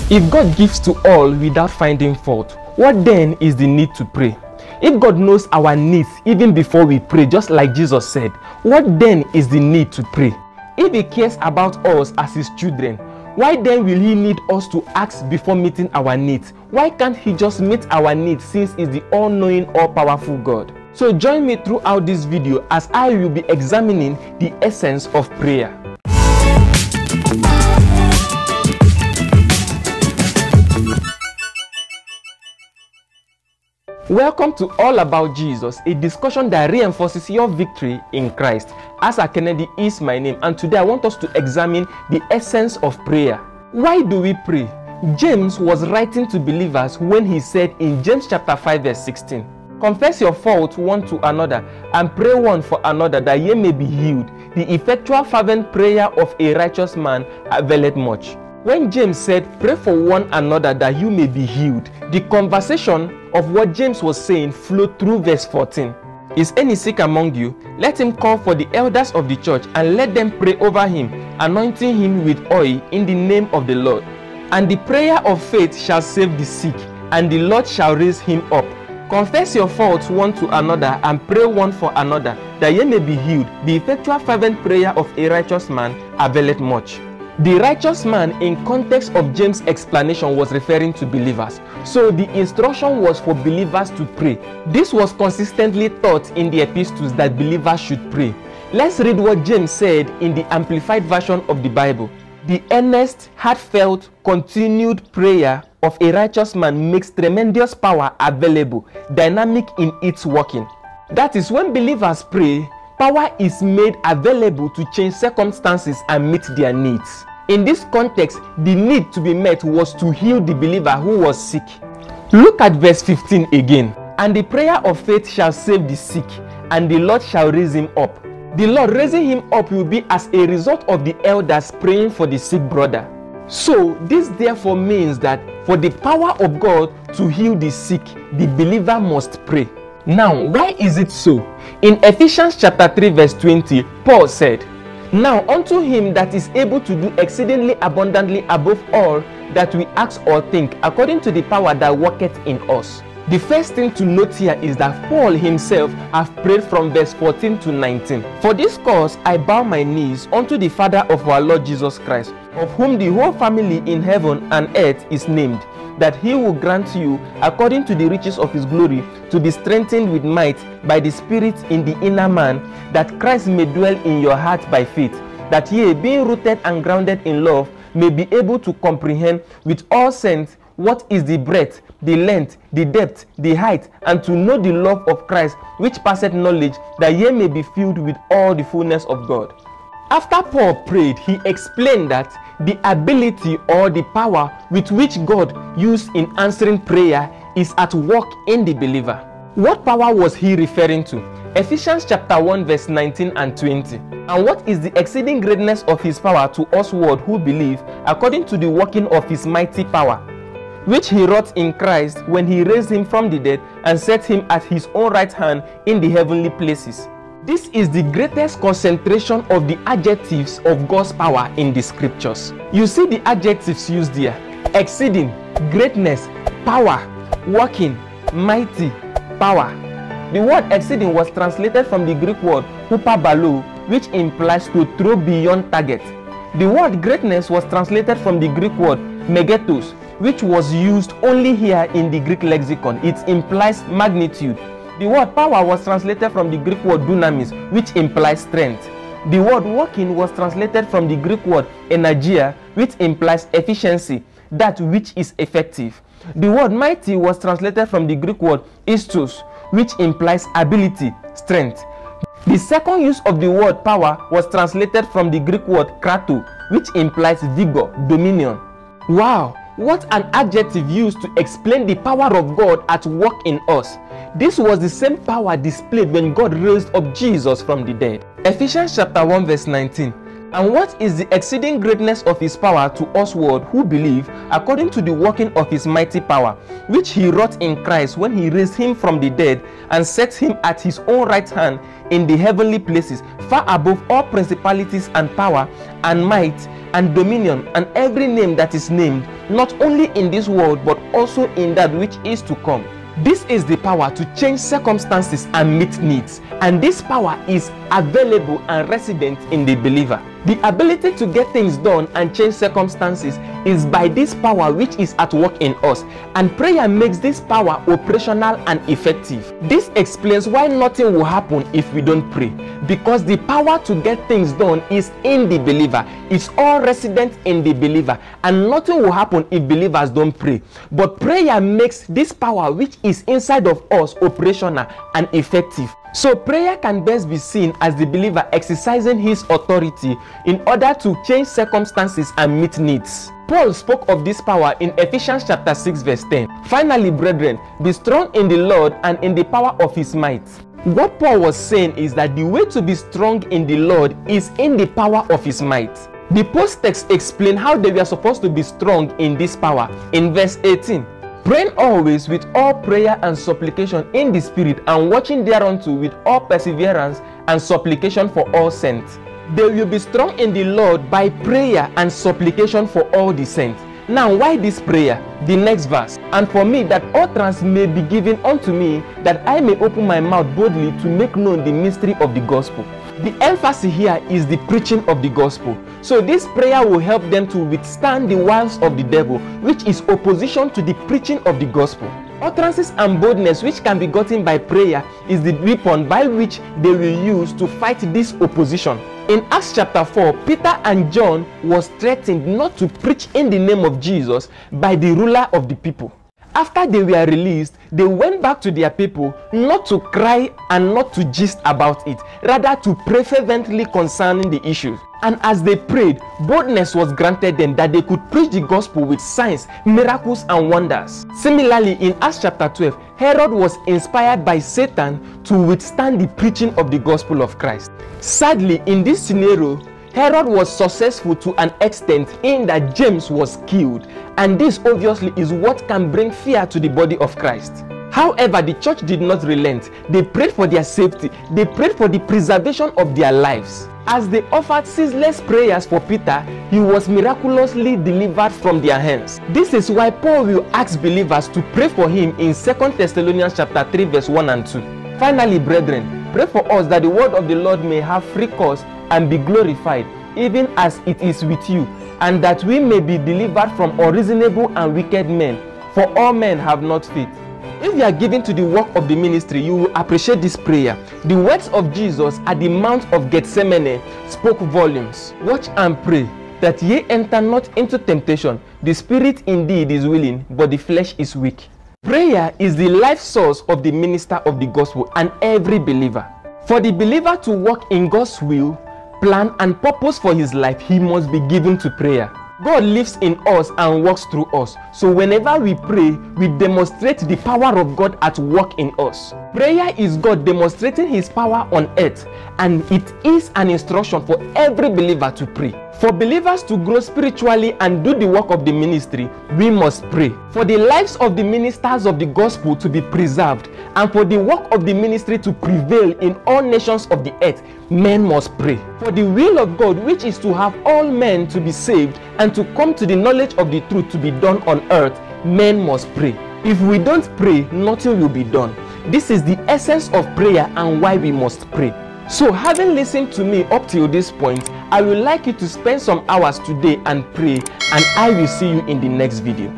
If God gives to all without finding fault, what then is the need to pray? If God knows our needs even before we pray, just like Jesus said, what then is the need to pray? If He cares about us as His children, why then will He need us to ask before meeting our needs? Why can't He just meet our needs, since He's the all-knowing, all-powerful God? So join me throughout this video as I will be examining the essence of prayer. Welcome to All About Jesus, a discussion that reinforces your victory in Christ. Asa Kennedy is my name, and today I want us to examine the essence of prayer. Why do we pray? James was writing to believers when he said in James chapter 5 verse 16, "Confess your faults one to another, and pray one for another, that ye may be healed. The effectual fervent prayer of a righteous man availeth much." When James said, "Pray for one another that you may be healed," the conversation of what James was saying flowed through verse 14. "Is any sick among you? Let him call for the elders of the church, and let them pray over him, anointing him with oil in the name of the Lord. And the prayer of faith shall save the sick, and the Lord shall raise him up. Confess your faults one to another, and pray one for another, that ye may be healed. The effectual fervent prayer of a righteous man availeth much." The righteous man in context of James' explanation was referring to believers. So the instruction was for believers to pray. This was consistently taught in the epistles that believers should pray. Let's read what James said in the Amplified Version of the Bible. "The earnest, heartfelt, continued prayer of a righteous man makes tremendous power available, dynamic in its working." That is, when believers pray, power is made available to change circumstances and meet their needs. In this context, the need to be met was to heal the believer who was sick. Look at verse 15 again. "And the prayer of faith shall save the sick, and the Lord shall raise him up." The Lord raising him up will be as a result of the elders praying for the sick brother. So this therefore means that for the power of God to heal the sick, the believer must pray. Now, why is it so? In Ephesians chapter 3 verse 20, Paul said, "Now unto him that is able to do exceedingly abundantly above all that we ask or think, according to the power that worketh in us." The first thing to note here is that Paul himself have prayed from verse 14 to 19. "For this cause I bow my knees unto the Father of our Lord Jesus Christ, of whom the whole family in heaven and earth is named, that he will grant you, according to the riches of his glory, to be strengthened with might by the Spirit in the inner man, that Christ may dwell in your heart by faith, that ye, being rooted and grounded in love, may be able to comprehend with all saints what is the breadth, the length, the depth, the height, and to know the love of Christ, which passeth knowledge, that ye may be filled with all the fullness of God." After Paul prayed, he explained that the ability or the power with which God used in answering prayer is at work in the believer. What power was he referring to? Ephesians chapter 1 verse 19 and 20. "And what is the exceeding greatness of his power to usward who believe, according to the working of his mighty power, which he wrought in Christ when he raised him from the dead and set him at his own right hand in the heavenly places." This is the greatest concentration of the adjectives of God's power in the scriptures. You see the adjectives used here: exceeding, greatness, power, working, mighty, power. The word exceeding was translated from the Greek word huperbalo, which implies to throw beyond target. The word greatness was translated from the Greek word megathos, which was used only here in the Greek lexicon. It implies magnitude. The word power was translated from the Greek word dunamis, which implies strength. The word working was translated from the Greek word energia, which implies efficiency, that which is effective. The word mighty was translated from the Greek word istos, which implies ability, strength. The second use of the word power was translated from the Greek word krato, which implies vigor, dominion. Wow, what an adjective used to explain the power of God at work in us. This was the same power displayed when God raised up Jesus from the dead. Ephesians chapter 1 verse 19. And what is the exceeding greatness of his power to usward who believe, according to the working of his mighty power, which he wrought in Christ when he raised him from the dead and set him at his own right hand in the heavenly places, far above all principalities and power and might and dominion and every name that is named, not only in this world but also in that which is to come. This is the power to change circumstances and meet needs, and this power is available and resident in the believer. The ability to get things done and change circumstances is by this power which is at work in us, and prayer makes this power operational and effective. This explains why nothing will happen if we don't pray, because the power to get things done is in the believer. It's all resident in the believer, and nothing will happen if believers don't pray. But prayer makes this power which is inside of us operational and effective. So prayer can best be seen as the believer exercising his authority in order to change circumstances and meet needs. Paul spoke of this power in Ephesians chapter 6 verse 10. Finally, brethren, be strong in the Lord and in the power of his might. What Paul was saying is that the way to be strong in the Lord is in the power of his might. The post-text explains how they were supposed to be strong in this power in verse 18. Praying always with all prayer and supplication in the Spirit, and watching thereunto with all perseverance and supplication for all saints. They will be strong in the Lord by prayer and supplication for all the saints. Now, why this prayer? The next verse. And for me, that utterance may be given unto me, that I may open my mouth boldly to make known the mystery of the gospel. The emphasis here is the preaching of the gospel. So this prayer will help them to withstand the wiles of the devil, which is opposition to the preaching of the gospel. Utterances and boldness which can be gotten by prayer is the weapon by which they will use to fight this opposition. In Acts chapter 4, Peter and John was threatened not to preach in the name of Jesus by the ruler of the people. After they were released, they went back to their people not to cry and not to gist about it, rather to pray fervently concerning the issues. And as they prayed, boldness was granted them that they could preach the gospel with signs, miracles, and wonders. Similarly, in Acts chapter 12, Herod was inspired by Satan to withstand the preaching of the gospel of Christ. Sadly, in this scenario, Herod was successful to an extent in that James was killed, and this obviously is what can bring fear to the body of Christ. However, the church did not relent. They prayed for their safety. They prayed for the preservation of their lives. As they offered ceaseless prayers for Peter, he was miraculously delivered from their hands. This is why Paul will ask believers to pray for him in 2 Thessalonians chapter 3 verse 1 and 2. Finally, brethren, pray for us that the word of the Lord may have free course and be glorified, even as it is with you, and that we may be delivered from unreasonable and wicked men, for all men have not faith. If you are given to the work of the ministry, you will appreciate this prayer. The words of Jesus at the Mount of Gethsemane spoke volumes. Watch and pray, that ye enter not into temptation. The spirit indeed is willing, but the flesh is weak. Prayer is the life source of the minister of the gospel and every believer. For the believer to walk in God's will, plan, and purpose for his life, he must be given to prayer. God lives in us and works through us. So whenever we pray, we demonstrate the power of God at work in us. Prayer is God demonstrating his power on earth, and it is an instruction for every believer to pray. For believers to grow spiritually and do the work of the ministry, we must pray. For the lives of the ministers of the gospel to be preserved, and for the work of the ministry to prevail in all nations of the earth, men must pray. For the will of God, which is to have all men to be saved and to come to the knowledge of the truth to be done on earth, men must pray. If we don't pray, nothing will be done. This is the essence of prayer and why we must pray. So, having listened to me up till this point, I would like you to spend some hours today and pray, and I will see you in the next video.